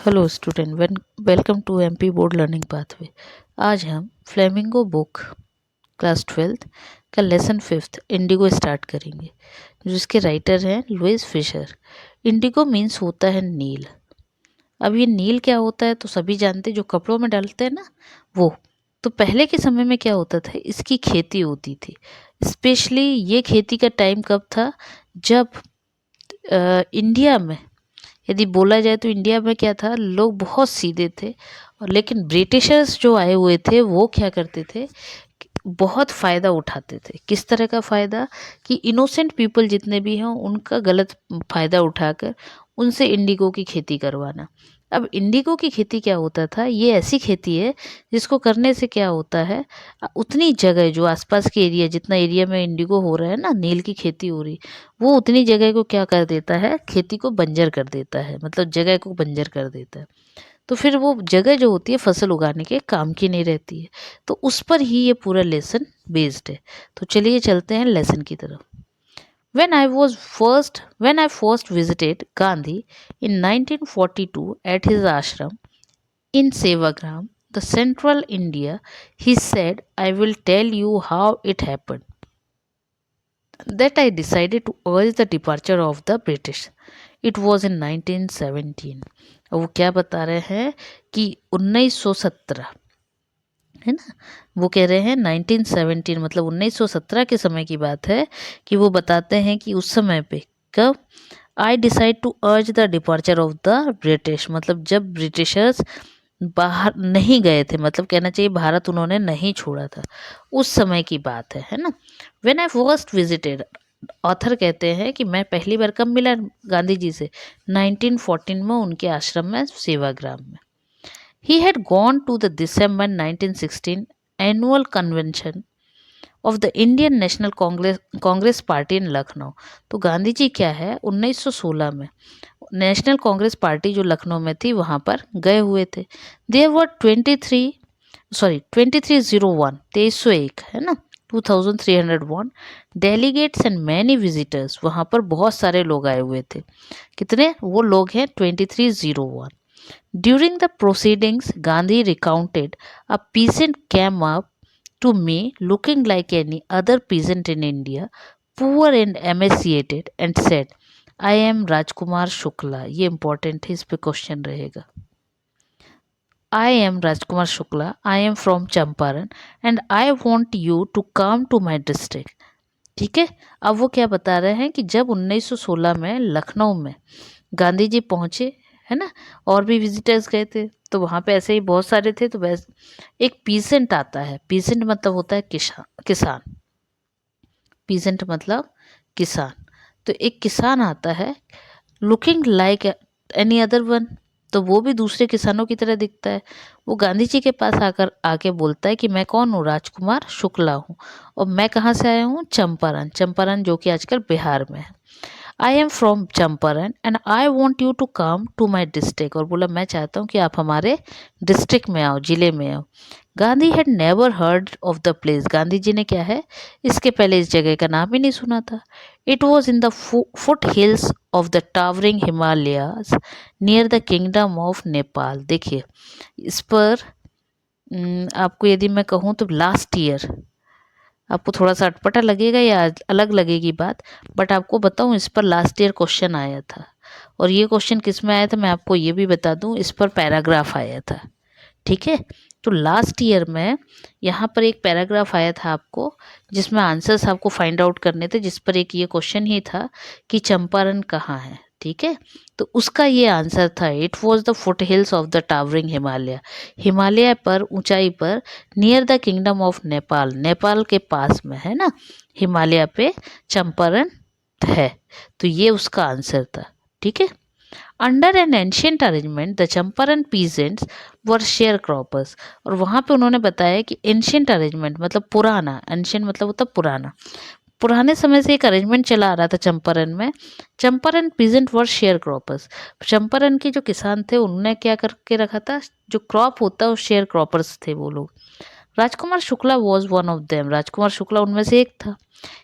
Hello student, welcome to MP board learning pathway. आज हम flamingo book class 12th का lesson 5th Indigo start करेंगे, जिसके writer हैं लुइस फिशर। इंडिगो मीन्स होता है नील। अब ये नील क्या होता है तो सभी जानते हैं, जो कपड़ों में डालते हैं ना वो। तो पहले के समय में क्या होता था, इसकी खेती होती थी। स्पेशली ये खेती का टाइम कब था, जब इंडिया में यदि बोला जाए तो इंडिया में क्या था, लोग बहुत सीधे थे। और लेकिन ब्रिटिशर्स जो आए हुए थे वो क्या करते थे, बहुत फ़ायदा उठाते थे। किस तरह का फ़ायदा, कि इनोसेंट पीपल जितने भी हों उनका गलत फ़ायदा उठाकर उनसे इंडिगो की खेती करवाना। अब इंडिगो की खेती क्या होता था, ये ऐसी खेती है जिसको करने से क्या होता है, उतनी जगह जो आसपास के एरिया, जितना एरिया में इंडिगो हो रहा है ना, नील की खेती हो रही, वो उतनी जगह को क्या कर देता है, खेती को बंजर कर देता है, मतलब जगह को बंजर कर देता है। तो फिर वो जगह जो होती है फसल उगाने के काम की नहीं रहती है। तो उस पर ही ये पूरा लेसन बेस्ड है। तो चलिए चलते हैं लेसन की तरफ। When I first visited Gandhi in 1942 at his ashram in Sevagram, the central India, he said, I will tell you how it happened that I decided to urge the departure of the British. It was in 1917. अब वो क्या बता रहे हैं कि 1917 है ना, वो कह रहे हैं 1917 मतलब 1917 के समय की बात है, कि वो बताते हैं कि उस समय पे कब, I decide to urge the departure of the British, मतलब जब ब्रिटिशर्स बाहर नहीं गए थे, मतलब कहना चाहिए भारत उन्होंने नहीं छोड़ा था, उस समय की बात है ना। When I first visited, author कहते हैं कि मैं पहली बार कब मिला गांधी जी से, 1914 में उनके आश्रम में सेवाग्राम में। He had gone to the December 1916 annual convention of the Indian National Congress Party in Lucknow। तो गांधी जी क्या है, 1916 में नेशनल कांग्रेस पार्टी जो लखनऊ में थी वहाँ पर गए हुए थे। देयर वर 2301 2301 है ना, 2301 डेलीगेट्स एंड मैनी विजिटर्स, वहाँ पर बहुत सारे लोग आए हुए थे। कितने वो लोग हैं, 2301। During the proceedings, Gandhi recounted a peasant came up to me looking like any other peasant in India, poor and emaciated, and said, I am Rajkumar Shukla। ये important है, इस पे क्वेश्चन रहेगा। I am Rajkumar Shukla, I am from Champaran and I want you to come to my district। ठीक है। अब वो क्या बता रहे हैं कि जब 1916 में लखनऊ में गांधी जी पहुँचे, है ना, और भी विजिटर्स गए थे, तो वहाँ पे ऐसे ही बहुत सारे थे। तो वैसे एक पीसेंट आता है, पीसेंट मतलब होता है किसान, पीसेंट मतलब किसान। तो एक किसान आता है, looking like any other one, तो वो भी दूसरे किसानों की तरह दिखता है। वो गांधी जी के पास आकर आके बोलता है कि मैं कौन हूँ, राजकुमार शुक्ला हूँ, और मैं कहाँ से आया हूँ, चंपारण, चंपारण जो कि आजकल बिहार में है। I am from Champaran and I want you to come to my district, और बोला मैं चाहता हूँ कि आप हमारे डिस्ट्रिक्ट में आओ, जिले में आओ। Gandhi had never heard of the place, Gandhi ji ने क्या है, इसके पहले इस जगह का नाम ही नहीं सुना था। It was in the foot hills of the towering Himalayas near the kingdom of Nepal. देखिए इस पर आपको यदि मैं कहूँ तो लास्ट ईयर आपको थोड़ा सा अटपटा लगेगा या अलग लगेगी बात, बट आपको बताऊं इस पर लास्ट ईयर क्वेश्चन आया था। और ये क्वेश्चन किस में आया था मैं आपको ये भी बता दूं, इस पर पैराग्राफ आया था। ठीक है। तो लास्ट ईयर में यहाँ पर एक पैराग्राफ आया था आपको, जिसमें आंसर्स आपको फाइंड आउट करने थे, जिस पर एक ये क्वेश्चन ही था कि चंपारण कहाँ है। ठीक है। तो उसका ये आंसर था, it was the foot hills of the towering Himalaya, Himalaya पर ऊंचाई पर, near the kingdom of Nepal, Nepal के पास में है ना, हिमालय पे चंपारण है। तो ये उसका आंसर था। ठीक है। Under an ancient arrangement the Champaran peasants were share croppers, और वहाँ पे उन्होंने बताया कि एंशियंट अरेंजमेंट मतलब पुराना, एंशियंट मतलब होता पुराना, पुराने समय से एक अरेंजमेंट चला आ रहा था चंपारण में। चंपारण पीजेंट वर शेयर क्रॉपर्स, चंपारण के जो किसान थे उन्होंने क्या करके रखा था, जो क्रॉप होता है वो शेयर क्रॉपर्स थे वो लोग। Rajkumar Shukla was one of them, Rajkumar Shukla उनमें से एक था।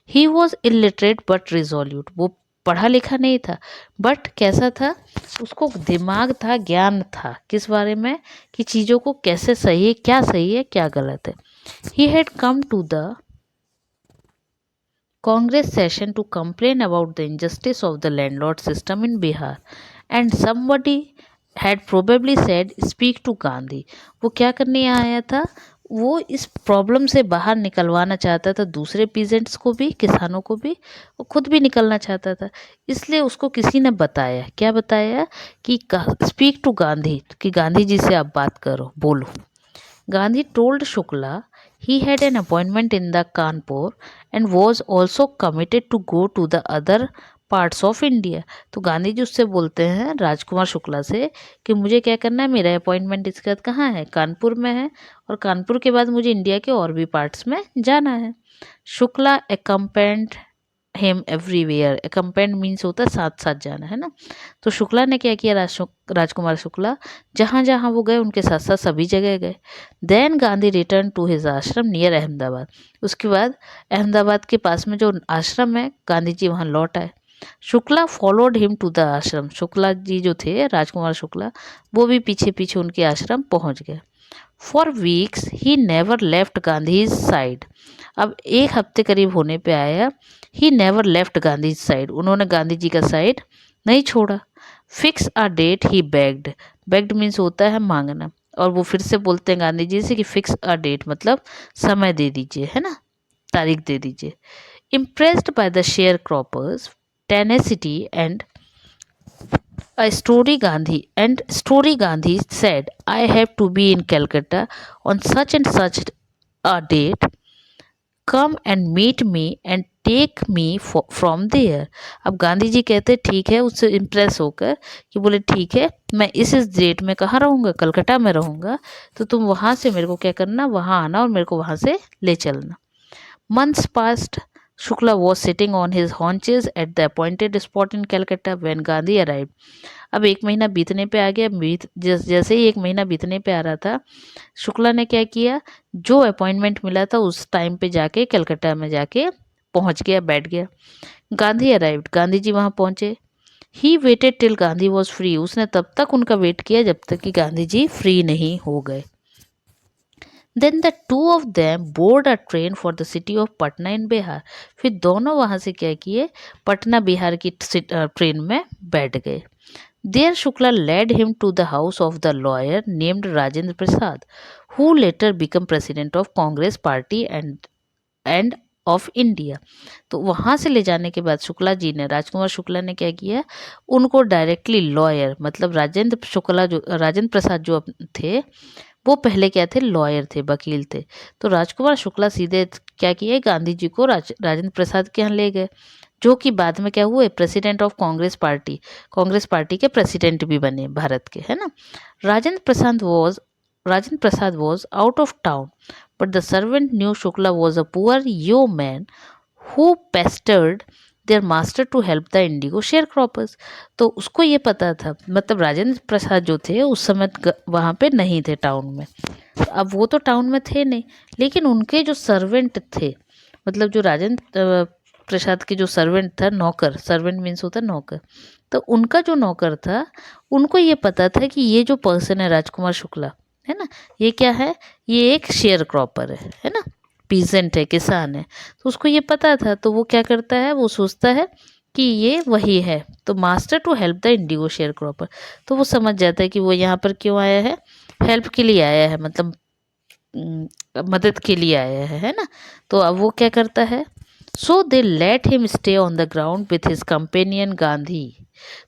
He was illiterate but resolute, वो पढ़ा लिखा नहीं था, बट कैसा था, उसको दिमाग था, ज्ञान था किस बारे में, कि चीज़ों को कैसे सही है क्या गलत है। He had come to the Congress session to complain about the injustice of the landlord system in Bihar, and somebody had probably said speak to Gandhi. वो क्या करने आया था, वो इस प्रॉब्लम से बाहर निकलवाना चाहता था, दूसरे पीजेंट्स को भी, किसानों को भी, वो खुद भी निकलना चाहता था। इसलिए उसको किसी ने बताया, क्या बताया, कि स्पीक टू गांधी, कि गांधी जी से आप बात करो, बोलो। Gandhi told Shukla he had an appointment in the Kanpur and was also committed to go to the other parts of India. तो गांधी जी उससे बोलते हैं, राजकुमार शुक्ला से, कि मुझे क्या करना है, मेरा अपॉइंटमेंट इसके बाद कहाँ है, कानपुर में है, और कानपुर के बाद मुझे इंडिया के और भी पार्ट्स में जाना है। Shukla accompanied him everywhere। accompanied means होता है साथ साथ जाना, है ना। तो शुक्ला ने क्या किया, राजकुमार शुक्ला जहाँ जहाँ वो गए उनके साथ साथ सभी जगह गए। Then Gandhi return to his ashram near Ahmedabad. उसके बाद अहमदाबाद के पास में जो आश्रम है, गांधी जी वहाँ लौट आए। Shukla followed him to the ashram. Shukla जी जो थे, राजकुमार शुक्ला, वो भी पीछे पीछे उनके आश्रम पहुँच गए। For weeks he never left Gandhi side. अब एक हफ्ते करीब होने पे आया, he never left Gandhi side, उन्होंने गांधी जी का साइड नहीं छोड़ा। Fix a date he bagged. Bagged means होता है मांगना, और वो फिर से बोलते हैं गांधी जी से कि फिक्स अ डेट मतलब समय दे दीजिए, है ना, तारीख दे दीजिए। Impressed by the share croppers tenacity and story Gandhi said, I have to be in Calcutta on such and such a date. Come and meet me and take me from there. अब गांधी जी कहते ठीक है, उससे impress होकर, कि बोले ठीक है, मैं इस डेट में कहाँ रहूँगा, कलकत्ता में रहूँगा, तो तुम वहाँ से मेरे को क्या करना, वहाँ आना और मेरे को वहाँ से ले चलना। Months passed. Shukla was sitting on his haunches at the appointed spot in Calcutta when Gandhi arrived. अब एक महीना बीतने पे आ गया, जैसे ही एक महीना बीतने पे आ रहा था, शुक्ला ने क्या किया, जो अपॉइंटमेंट मिला था उस टाइम पे जाके कलकत्ता में जाके पहुंच गया, बैठ गया। गांधी अराइव्ड, गांधी जी वहां पहुंचे। He waited till Gandhi was free, उसने तब तक उनका वेट किया जब तक कि गांधी जी फ्री नहीं हो गए। Then the two of them board a train for the city of Patna in Bihar. फिर दोनों वहां से क्या किए, पटना बिहार की ट्रेन में बैठ गए। There Shukla led him to the house of the lawyer named Rajendra Prasad, who later become president of Congress party and of India. तो वहाँ से ले जाने के बाद शुक्ला जी ने, राजकुमार शुक्ला ने क्या किया, उनको डायरेक्टली लॉयर, मतलब राजेंद्र प्रसाद जो थे, वो पहले क्या थे, लॉयर थे, वकील थे। तो राजकुमार शुक्ला सीधे क्या किए, गांधी जी को राजेंद्र प्रसाद के यहाँ ले गए, जो कि बाद में क्या हुए, प्रेसिडेंट ऑफ कांग्रेस पार्टी के प्रेसिडेंट भी बने भारत के, है ना। Rajendra Prasad was out of town, but the servant knew Shukla was a poor yeoman who pestered their master to help the indigo sharecroppers. तो उसको ये पता था, मतलब राजेंद्र प्रसाद जो थे उस समय वहाँ पे नहीं थे टाउन में, अब वो तो टाउन में थे नहीं, लेकिन उनके जो सर्वेंट थे, मतलब जो राजेंद्र प्रसाद के जो सर्वेंट था, नौकर, सर्वेंट मीन्स होता है नौकर, तो उनका जो नौकर था, उनको ये पता था कि ये जो पर्सन है राजकुमार शुक्ला, है ना, ये क्या है, ये एक शेयर क्रॉपर है ना, पीजेंट है, किसान है। तो उसको ये पता था, तो वो क्या करता है, वो सोचता है कि ये वही है, तो master to help the indigo sharecropper. तो वो समझ जाता है कि वो यहाँ पर क्यों आया है, हेल्प के लिए आया है, मतलब मदद के लिए आया है ना। तो अब वो क्या करता है, so they let him stay on the ground with his companion Gandhi.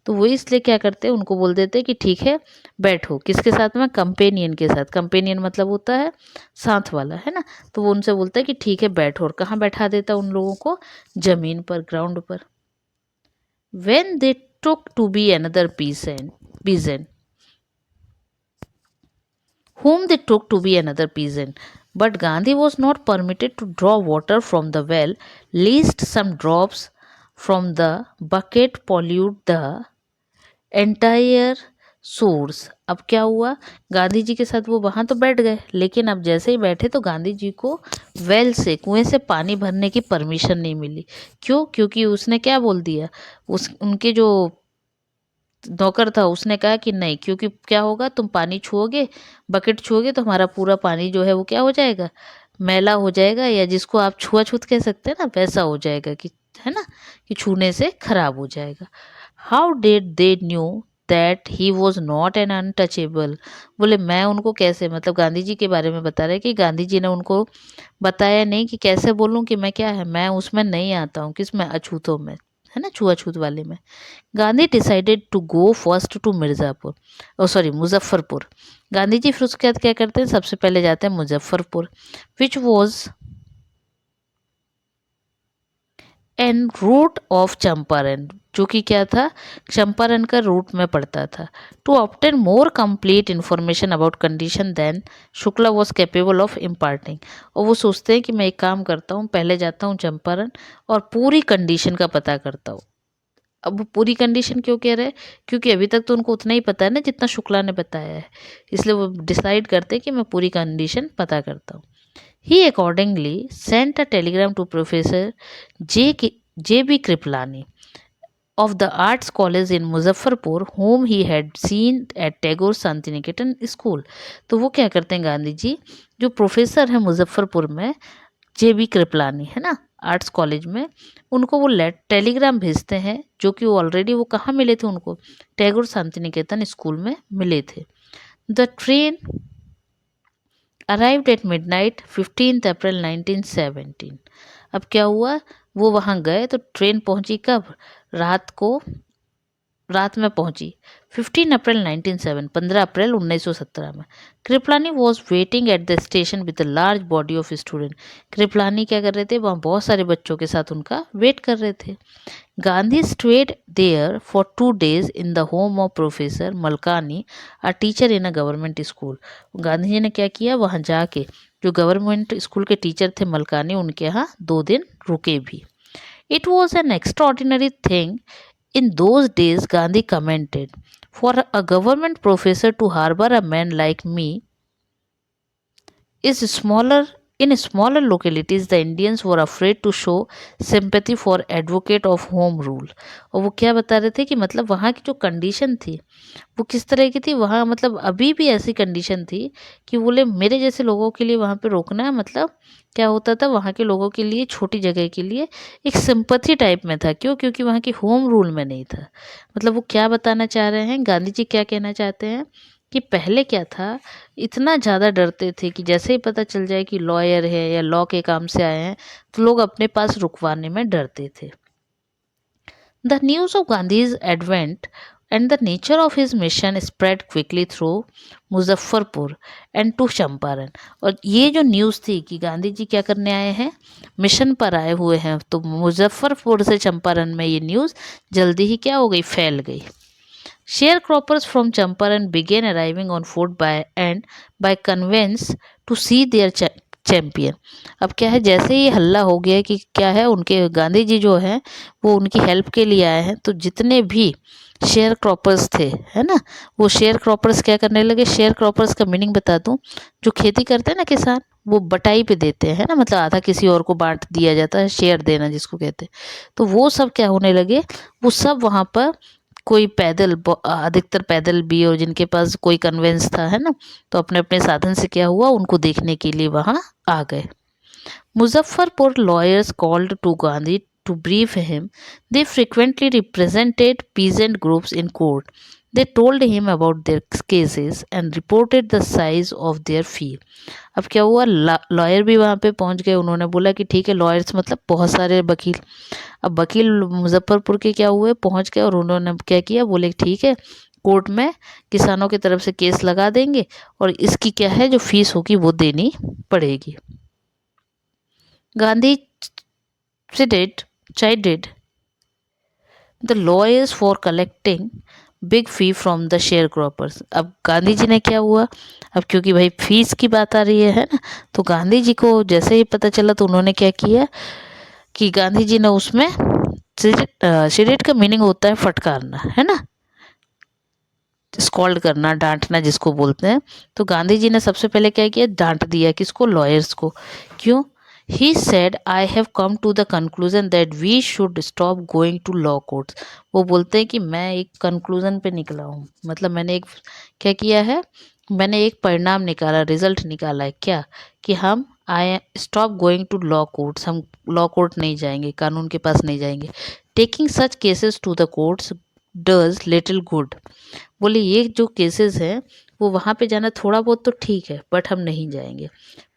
तो वो इसलिए क्या करते हैं, उनको बोल देते हैं कि ठीक है बैठो, किसके साथ में, कंपेनियन के साथ। कंपेनियन मतलब होता है साथ वाला, है ना। तो वो उनसे बोलता है कि ठीक है बैठो, और कहाँ बैठा देता है उन लोगों को, जमीन पर, ग्राउंड पर। When they took to be another peasant whom they took to be another peasant. But Gandhi was not permitted to draw water from the well, lest some drops from the bucket pollute the entire source. अब क्या हुआ, गांधी जी के साथ वो वहां तो बैठ गए, लेकिन अब जैसे ही बैठे तो गांधी जी को वेल से, कुएं से पानी भरने की परमिशन नहीं मिली। क्यों? क्योंकि उसने क्या बोल दिया, उस उनके जो नौकर था उसने कहा कि नहीं, क्योंकि क्या होगा, तुम पानी छुओगे, बकेट छुओगे तो हमारा पूरा पानी जो है वो क्या हो जाएगा, मैला हो जाएगा, या जिसको आप छुआछूत कह सकते हैं ना, वैसा हो जाएगा कि, है ना, कि छूने से खराब हो जाएगा। How did they knew that he was not an untouchable. बोले मैं उनको कैसे, मतलब गांधी जी के बारे में बता रहे कि गांधी जी ने उनको बताया नहीं कि कैसे बोलूं कि मैं क्या है, मैं उसमें नहीं आता हूँ, किस में, अछूतों में, है ना, छुआछूत वाले में। Gandhi decided to go first to Mirzapur, oh sorry Muzaffarpur. Gandhi ji फिर उसके बाद क्या करते हैं, सबसे पहले जाते हैं Muzaffarpur, which was en route of Champaran, जो कि क्या था, चंपारण का रूट में पड़ता था। To obtain more complete information about condition than Shukla was capable of imparting. और वो सोचते हैं कि मैं एक काम करता हूँ, पहले जाता हूँ चंपारण और पूरी कंडीशन का पता करता हूँ। अब वो पूरी कंडीशन क्यों कह रहे हैं, क्योंकि अभी तक तो उनको उतना ही पता है ना जितना शुक्ला ने बताया है, इसलिए वो डिसाइड करते हैं कि मैं पूरी कंडीशन पता करता हूँ। He accordingly sent a telegram to professor J B Kripalani of the Arts College in Muzaffarpur whom he had seen at Tagore Shantiniketan school. तो वो क्या करते हैं गांधी जी, जो प्रोफेसर है मुजफ्फरपुर में, जे बी कृपलानी, है ना, आर्ट्स कॉलेज में, उनको वो टेलीग्राम भेजते हैं, जो कि वो ऑलरेडी वो कहाँ मिले थे उनको, टैगोर शांति निकेतन स्कूल में मिले थे। The train arrived at midnight 15 अप्रैल 1917। अब क्या हुआ, वो वहाँ गए तो ट्रेन पहुंची कब, रात को, रात में पहुंची 15 अप्रैल 1907, 15 अप्रैल 1917 में। Kripalani was waiting at the station with a large body of student. Kripalani क्या कर रहे थे, वहाँ बहुत सारे बच्चों के साथ उनका वेट कर रहे थे। Gandhi stayed there for 2 days in the home of professor Malkani, a teacher in a government school. Gandhi ji ने क्या किया, वहाँ जाके जो गवर्नमेंट स्कूल के टीचर थे मलकानी, उनके यहाँ 2 दिन रुके भी। It was an extraordinary thing in those days, Gandhi commented, for a government professor to harbor a man like me is smaller. In smaller localities, the Indians were afraid to show sympathy for advocate of home rule। और वो क्या बता रहे थे कि मतलब वहाँ की जो कंडीशन थी वो किस तरह की थी, वहाँ मतलब अभी भी ऐसी कंडीशन थी कि बोले मेरे जैसे लोगों के लिए वहाँ पे रोकना है, मतलब क्या होता था, वहाँ के लोगों के लिए, छोटी जगह के लिए एक सिंपथी टाइप में था। क्यों? क्योंकि वहाँ की होम रूल में नहीं था। मतलब वो क्या बताना चाह रहे हैं, गांधी जी क्या कहना चाहते हैं कि पहले क्या था, इतना ज़्यादा डरते थे कि जैसे ही पता चल जाए कि लॉयर है या लॉ के काम से आए हैं तो लोग अपने पास रुकवाने में डरते थे। The news of Gandhi's advent and the nature of his mission spread quickly through Muzaffarpur and to Champaran. और ये जो न्यूज़ थी कि गांधी जी क्या करने आए हैं, मिशन पर आए हुए हैं, तो मुजफ्फरपुर से चंपारण में ये न्यूज़ जल्दी ही क्या हो गई, फैल गई। Sharecroppers from Champaran began arriving on foot by conveyance to see their champion. अब क्या है, जैसे ही हल्ला हो गया कि क्या है, उनके गांधी जी जो है वो उनकी हेल्प के लिए आए हैं, तो जितने भी शेयर क्रॉपर्स थे, है ना, वो शेयर क्रॉपर्स क्या करने लगे। शेयर क्रॉपर्स का मीनिंग बता दूं, जो खेती करते हैं ना किसान, वो बटाई पे देते हैं ना, मतलब आधा किसी और को बांट दिया जाता है, शेयर देना जिसको कहते हैं। तो वो सब क्या होने लगे, वो सब वहाँ पर कोई पैदल, अधिकतर पैदल भी, और जिनके पास कोई कन्वेंस था, है ना, तो अपने अपने साधन से क्या हुआ, उनको देखने के लिए वहाँ आ गए। Muzaffarpur lawyers called to Gandhi to brief him. They frequently represented peasant groups in court. They told him about their cases and reported the size of their fee. अब क्या हुआ, लॉयर भी वहाँ पे पहुँच गए, उन्होंने बोला कि ठीक है, लॉयर्स मतलब बहुत सारे वकील। अब वकील मुजफ्फरपुर के क्या हुए, पहुँच गए, और उन्होंने क्या किया, बोले ठीक है, कोर्ट में किसानों की तरफ से केस लगा देंगे और इसकी क्या है जो फीस होगी वो देनी पड़ेगी। Gandhi chided the lawyers for collecting big fee from the share croppers. अब गांधी जी ने क्या हुआ, अब क्योंकि भाई फीस की बात आ रही है ना, तो गांधी जी को जैसे ही पता चला तो उन्होंने क्या किया कि गांधी जी ने उसमें सिरेट का मीनिंग होता है फटकारना, है ना, स्कॉल्ड करना, डांटना जिसको बोलते हैं। तो गांधी जी ने सबसे पहले क्या किया, डांट दिया किसको, लॉयर्स को। क्यों? He said I have come to the conclusion that we should stop going to law courts. वो बोलते हैं कि मैं एक कंक्लूजन पे निकला हूँ, मतलब मैंने एक क्या किया है, मैंने एक परिणाम निकाला, रिजल्ट निकाला है क्या, कि हम I stop going to law courts, हम लॉ कोर्ट नहीं जाएंगे, कानून के पास नहीं जाएंगे। Taking such cases to the courts does little good. बोले ये जो केसेस हैं वो वहाँ पे जाना थोड़ा बहुत तो ठीक है, बट हम नहीं जाएंगे।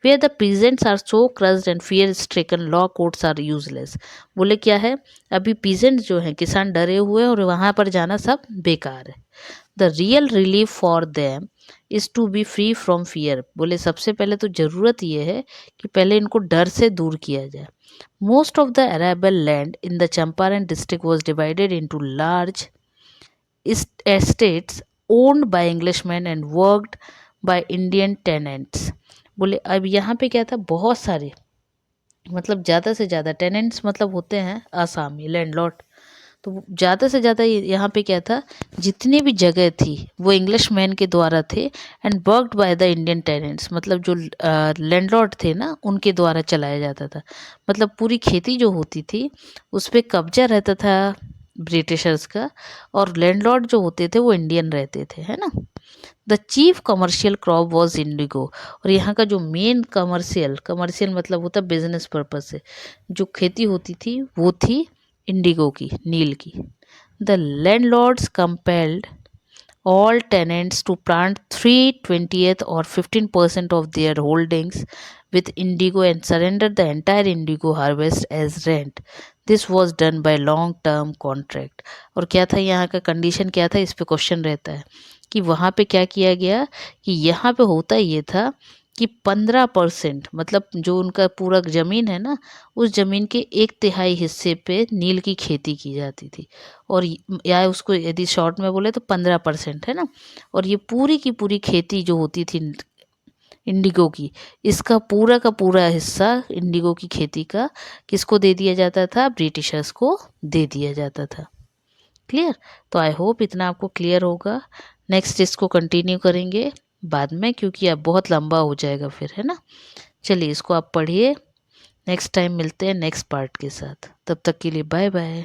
Where the peasants are so crushed and fear stricken law courts are useless. बोले क्या है, अभी पीजेंट जो हैं, किसान डरे हुए हैं और वहाँ पर जाना सब बेकार है। The real relief for them is to be free from fear. बोले सबसे पहले तो ज़रूरत ये है कि पहले इनको डर से दूर किया जाए। Most of the arable land in the Champaran district was divided into large estates owned by Englishmen and worked by Indian tenants। बोले अब यहाँ पे क्या था, बहुत सारे मतलब ज़्यादा से ज़्यादा टेनेंट्स मतलब होते हैं आसामी लैंडलॉर्ड। तो ज़्यादा से ज़्यादा यहाँ पे क्या था, जितनी भी जगह थी वो इंग्लिश मैन के द्वारा थे and worked by the Indian tenants, मतलब जो लैंडलॉर्ड थे ना उनके द्वारा चलाया जाता था। मतलब पूरी खेती जो होती थी उस पर कब्जा रहता था ब्रिटिशर्स का, और लैंडलॉर्ड जो होते थे वो इंडियन रहते थे, है ना। The chief commercial crop was Indigo. और यहाँ का जो मेन कमर्शियल कमर्शियल मतलब होता बिजनेस पर्पज से जो खेती होती थी वो थी इंडिगो की, नील की। The landlords compelled all tenants to plant 3/20 or 15% of their holdings with indigo and surrender the entire indigo harvest as rent. This was done by long term contract। और क्या था यहाँ का कंडीशन, क्या था, इस पे क्वेश्चन रहता है कि वहाँ पे क्या किया गया, कि यहाँ पे होता ये था कि 15% मतलब जो उनका पूरा ज़मीन है ना, उस ज़मीन के 1/3 हिस्से पे नील की खेती की जाती थी। और या उसको यदि शॉर्ट में बोले तो 15% है ना। और ये पूरी की पूरी खेती जो होती थी इंडिगो की, इसका पूरा का पूरा हिस्सा इंडिगो की खेती का किसको दे दिया जाता था, ब्रिटिशर्स को दे दिया जाता था। क्लियर? तो आई होप इतना आपको क्लियर होगा। नेक्स्ट इसको कंटिन्यू करेंगे बाद में, क्योंकि अब बहुत लंबा हो जाएगा फिर, है ना। चलिए इसको आप पढ़िए, नेक्स्ट टाइम मिलते हैं नेक्स्ट पार्ट के साथ, तब तक के लिए बाय बाय।